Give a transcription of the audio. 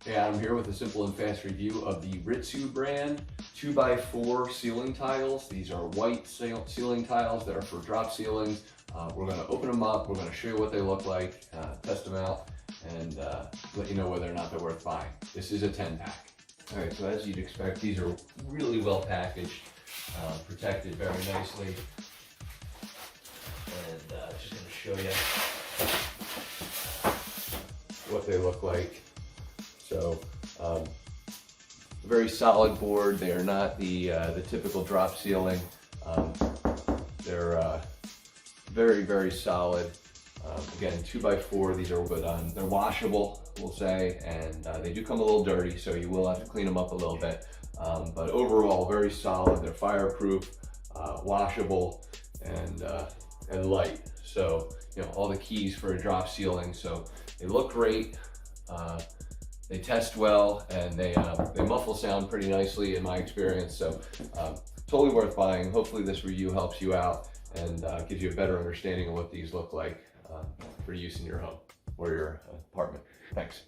Hey, I'm here with a simple and fast review of the RITSU brand 2x4 ceiling tiles. These are white ceiling tiles that are for drop ceilings. We're going to open them up, we're going to show you what they look like, test them out, and let you know whether or not they're worth buying. This is a 10-pack. Alright, so as you'd expect, these are really well packaged, protected very nicely. And just going to show you what they look like. So, very solid board. They are not the typical drop ceiling. They're very, very solid. Again, 2x4. These are good. They're washable, we'll say, and they do come a little dirty, so you will have to clean them up a little bit. But overall, very solid. They're fireproof, washable, and light. So, all the keys for a drop ceiling. So they look great. They test well, and they muffle sound pretty nicely in my experience, so totally worth buying. Hopefully this review helps you out and gives you a better understanding of what these look like for use in your home or your apartment. Thanks.